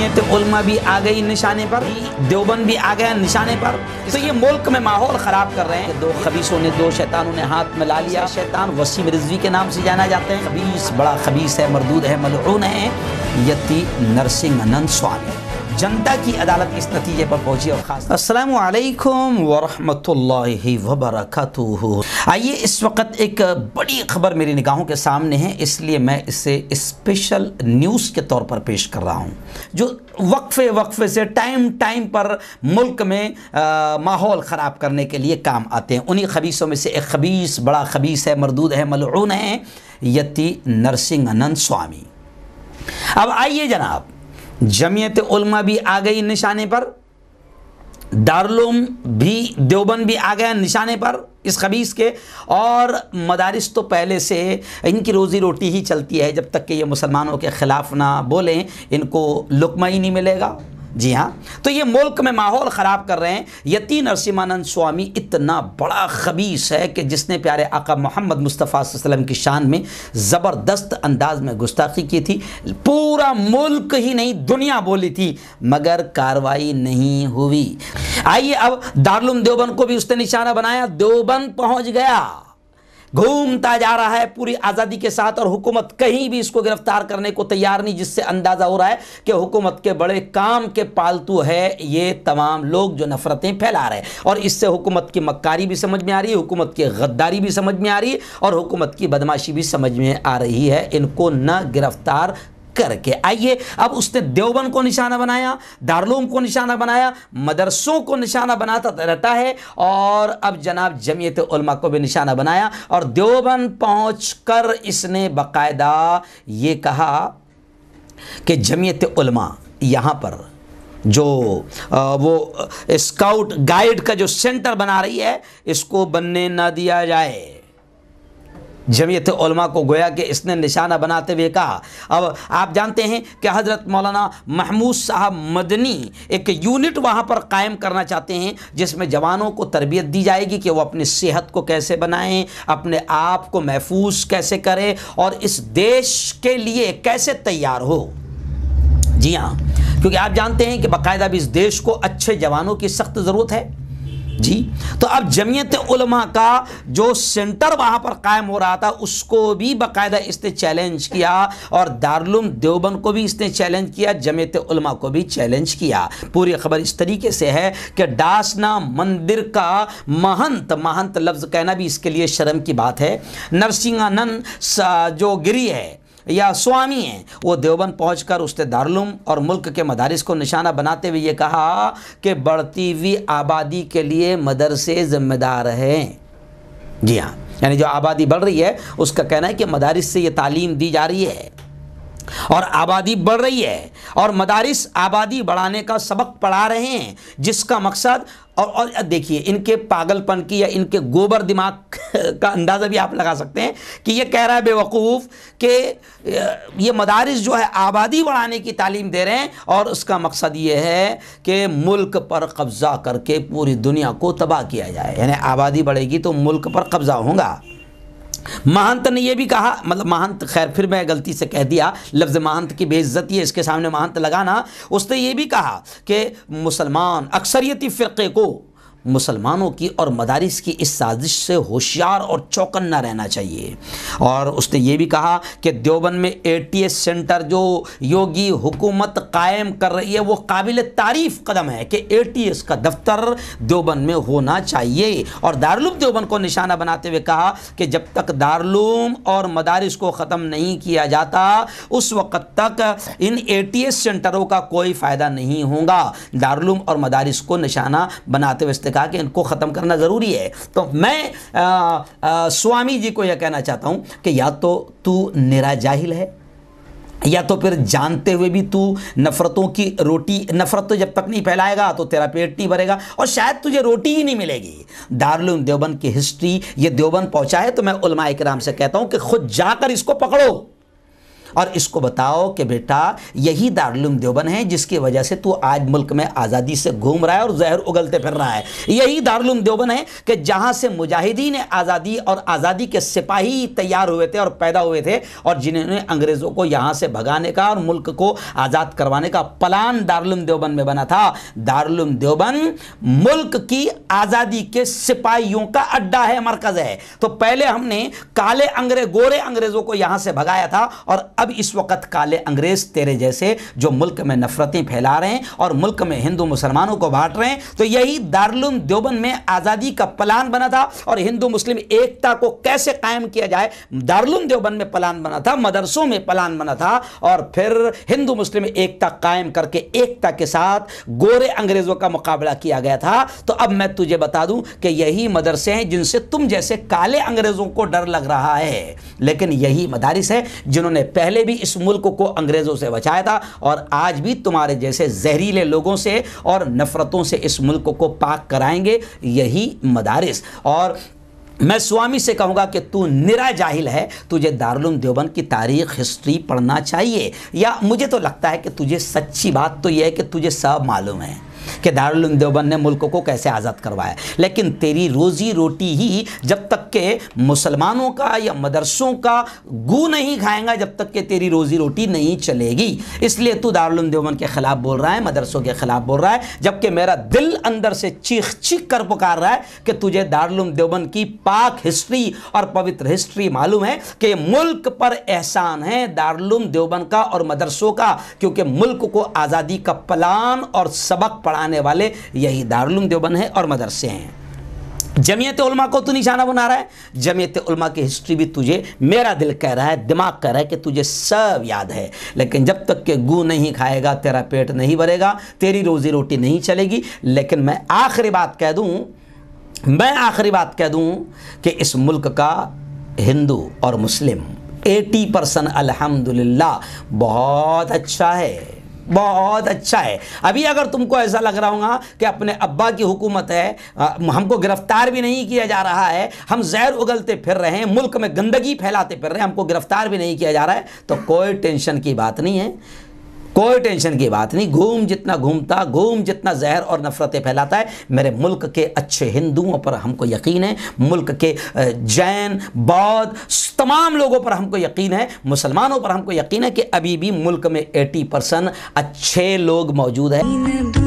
जमीयत उलमा भी आ गई निशाने पर, देवबंद भी आ गया निशाने पर। तो ये मुल्क में माहौल ख़राब कर रहे हैं। दो खबीसों ने, दो शैतानों ने हाथ में ला लिया। शैतान वसीम रिजवी के नाम से जाना जाते हैं। खबीस, बड़ा खबीस है, मरदूद है, मलऊन है, यति नरसिंहानंद स्वामी। जनता की अदालत इस नतीजे पर पहुंची। और खास अस्सलामु अलैकुम वरहमतुल्लाहि वबरकातुहू। आइए, इस वक्त एक बड़ी खबर मेरी निगाहों के सामने है, इसलिए मैं इसे स्पेशल न्यूज़ के तौर पर पेश कर रहा हूं, जो वक्फे से टाइम पर मुल्क में माहौल ख़राब करने के लिए काम आते हैं। उन्हीं खबीसों में से एक खबीस, बड़ा खबीस है, मरदूद है, मलऊन है, यति नरसिंहानंद स्वामी। अब आइए जनाब, जमीयत उलमा भी आ गई निशाने पर, दारुल भी, देवबंद भी आ गया निशाने पर इस खबीस के, और मदारिस तो पहले से इनकी रोज़ी रोटी ही चलती है। जब तक कि ये मुसलमानों के ख़िलाफ़ ना बोलें, इनको लुक़मा ही नहीं मिलेगा। जी हाँ, तो ये मुल्क में माहौल ख़राब कर रहे हैं। यति नरसिंहानंद स्वामी इतना बड़ा खबीस है कि जिसने प्यारे आका मोहम्मद मुस्तफ़ा सल्लल्लाहु अलैहि वसल्लम की शान में ज़बरदस्त अंदाज में गुस्ताखी की थी। पूरा मुल्क ही नहीं, दुनिया बोली थी, मगर कार्रवाई नहीं हुई। आइए, अब दारुल देवबंद को भी उसने निशाना बनाया। देवबंद पहुँच गया, घूमता जा रहा है पूरी आज़ादी के साथ, और हुकूमत कहीं भी इसको गिरफ्तार करने को तैयार नहीं, जिससे अंदाज़ा हो रहा है कि हुकूमत के बड़े काम के पालतू है ये तमाम लोग जो नफ़रतें फैला रहे हैं। और इससे हुकूमत की मक्कारी भी समझ में आ रही है, हुकूमत की गद्दारी भी समझ में आ रही है, और हुकूमत की बदमाशी भी समझ में आ रही है, इनको न गिरफ्तार करके। आइए, अब उसने देवबंद को निशाना बनाया, दारुल को निशाना बनाया, मदरसों को निशाना बनाता रहता है, और अब जनाब जमीयत उलमा को भी निशाना बनाया। और देवबंद पहुंचकर इसने बाकायदा ये कहा कि जमीयत उलमा यहाँ पर जो वो स्काउट गाइड का जो सेंटर बना रही है, इसको बनने ना दिया जाए। जमीयत उलमा को गोया कि इसने निशाना बनाते हुए कहा। अब आप जानते हैं कि हज़रत मौलाना महमूद साहब मदनी एक यूनिट वहाँ पर कायम करना चाहते हैं, जिसमें जवानों को तरबियत दी जाएगी कि वो अपनी सेहत को कैसे बनाएं, अपने आप को महफूज कैसे करें, और इस देश के लिए कैसे तैयार हो। जी हाँ, क्योंकि आप जानते हैं कि बाकायदा भी इस देश को अच्छे जवानों की सख्त ज़रूरत है। जी, तो अब जमीयत उलमा का जो सेंटर वहाँ पर कायम हो रहा था, उसको भी बाकायदा इसने चैलेंज किया, और दारुल देवबंद को भी इसने चैलेंज किया, जमीयत उलमा को भी चैलेंज किया। पूरी खबर इस तरीके से है कि डासना मंदिर का महंत लफ्ज़ कहना भी इसके लिए शर्म की बात है। नरसिंहानंद जो गिरी है या स्वामी हैं, वो देवबंद पहुंचकर उसने दारुल और मुल्क के मदारिस को निशाना बनाते हुए ये कहा कि बढ़ती हुई आबादी के लिए मदरसे जिम्मेदार हैं। जी हाँ, यानी जो आबादी बढ़ रही है उसका कहना है कि मदारिस से ये तालीम दी जा रही है, और आबादी बढ़ रही है, और मदारिस आबादी बढ़ाने का सबक पढ़ा रहे हैं, जिसका मकसद, और देखिए इनके पागलपन की या इनके गोबर दिमाग का अंदाज़ा भी आप लगा सकते हैं कि ये कह रहा है बेवकूफ़ कि ये मदारिस जो है आबादी बढ़ाने की तालीम दे रहे हैं, और उसका मकसद ये है कि मुल्क पर कब्ज़ा करके पूरी दुनिया को तबाह किया जाए। यानी आबादी बढ़ेगी तो मुल्क पर कब्ज़ा होगा। महंत ने यह भी कहा, मतलब महंत, खैर फिर मैं गलती से कह दिया, लफ्ज़ महंत की बेइज्जती है, इसके सामने महंत लगाना। उसने ये भी कहा कि मुसलमान अक्सरियती फ़िरक़े को मुसलमानों की और मदारिस की इस साजिश से होशियार और चौकन्ना रहना चाहिए। और उसने ये भी कहा कि देवबंद में ATS सेंटर जो योगी हुकूमत कायम कर रही है, वो काबिल तारीफ़ कदम है कि ATS का दफ्तर देवबंद में होना चाहिए। और दारुल देवबंद को निशाना बनाते हुए कहा कि जब तक दारुल और मदारिस को ख़त्म नहीं किया जाता, उस वक़्त तक इन ATS सेंटरों का कोई फ़ायदा नहीं होगा। दारुल और मदारिस को निशाना बनाते हुए कहा कि इनको ख़त्म करना ज़रूरी है। तो मैं स्वामी जी को यह कहना चाहता हूँ कि या तो तू निरा जाहिल है, या तो फिर जानते हुए भी तू नफ़रतों की रोटी, नफ़रत तो जब तक नहीं फैलाएगा तो तेरा पेट नहीं भरेगा, और शायद तुझे रोटी ही नहीं मिलेगी। दारुल देवबंद की हिस्ट्री ये देवबंद पहुँचा है, तो मैं उलमाए किराम से कहता हूँ कि खुद जाकर इसको पकड़ो, और इसको बताओ कि बेटा यही दारुल देवबंद है जिसकी वजह से तू आज मुल्क में आज़ादी से घूम रहा है और जहर उगलते फिर रहा है। यही दारुल देवबंद है कि जहां से मुजाहिदीन आज़ादी और आज़ादी के सिपाही तैयार हुए थे और पैदा हुए थे और जिन्होंने अंग्रेज़ों को यहां से भगाने का और मुल्क को आज़ाद करवाने का प्लान दारुल देवबंद में बना था। दारुल देवबंद मुल्क की आज़ादी के सिपाहियों का अड्डा है, मरकज है। तो पहले हमने काले गोरे अंग्रेजों को यहां से भगाया था और अब इस वक्त काले अंग्रेज तेरे जैसे जो मुल्क में नफरतें फैला रहे हैं और मुल्क में हिंदू मुसलमानों को बांट रहे हैं। तो यही दारुल देवबंद में आज़ादी का प्लान बना था और हिंदू मुस्लिम एकता को कैसे कायम किया जाए, दारुल देवबंद में प्लान बना था, मदरसों में प्लान बना था और फिर हिंदू मुस्लिम एकता कायम करके एकता के साथ गोरे अंग्रेजों का मुकाबला किया गया था। तो अब मैं तुझे बता दूं कि यही मदरसे हैं जिनसे तुम जैसे काले अंग्रेजों को डर लग रहा है, लेकिन यही मदारिस है जिन्होंने पहले भी इस मुल्क को अंग्रेजों से बचाया था और आज भी तुम्हारे जैसे जहरीले लोगों से और नफरतों से इस मुल्क को पाक कराएंगे यही मदारिस। और मैं स्वामी से कहूँगा कि तू निरा जाहिल है, तुझे दारुल देवबंद की तारीख़ हिस्ट्री पढ़ना चाहिए। या मुझे तो लगता है कि तुझे सच्ची बात तो यह है कि तुझे सब मालूम है कि दारुल देवबंद ने मुल्क को कैसे आज़ाद करवाया, लेकिन तेरी रोज़ी रोटी ही जब तक के मुसलमानों का या मदरसों का गू नहीं खाएंगा जब तक कि तेरी रोज़ी रोटी नहीं चलेगी। इसलिए तू दारुल देवबंद के ख़िलाफ़ बोल रहा है, मदरसों के ख़िलाफ़ बोल रहा है, जबकि मेरा दिल अंदर से चीख चीख कर पुकार रहा है कि तुझे दारुल देवबंद की पाक हिस्ट्री और पवित्र हिस्ट्री मालूम है कि मुल्क पर एहसान है दारुल देवबंद का और मदरसों का, क्योंकि मुल्क को आज़ादी का प्लान और सबक पढ़ाने वाले यही दारुल देवबंद है और मदरसे हैं। जमीयत उलमा को तू निशाना बना रहा है, जमीयत उलमा की हिस्ट्री भी तुझे, मेरा दिल कह रहा है, दिमाग कह रहा है कि तुझे सब याद है, लेकिन जब तक के गू नहीं खाएगा तेरा पेट नहीं भरेगा, तेरी रोजी रोटी नहीं चलेगी। लेकिन मैं आखिरी बात कह दूं कि इस मुल्क का हिंदू और मुस्लिम 80% अल्हम्दुलिल्लाह बहुत अच्छा है, बहुत अच्छा है। अभी अगर तुमको ऐसा लग रहा होगा कि अपने अब्बा की हुकूमत है, हमको गिरफ्तार भी नहीं किया जा रहा है, हम जहर उगलते फिर रहे हैं, मुल्क में गंदगी फैलाते फिर रहे हैं, हमको गिरफ्तार भी नहीं किया जा रहा है, तो कोई टेंशन की बात नहीं है, कोई टेंशन की बात नहीं। घूम जितना जहर और नफरतें फैलाता है, मेरे मुल्क के अच्छे हिंदुओं पर हमको यकीन है, मुल्क के जैन बौद्ध तमाम लोगों पर हमको यकीन है, मुसलमानों पर हमको यकीन है कि अभी भी मुल्क में 80% अच्छे लोग मौजूद हैं।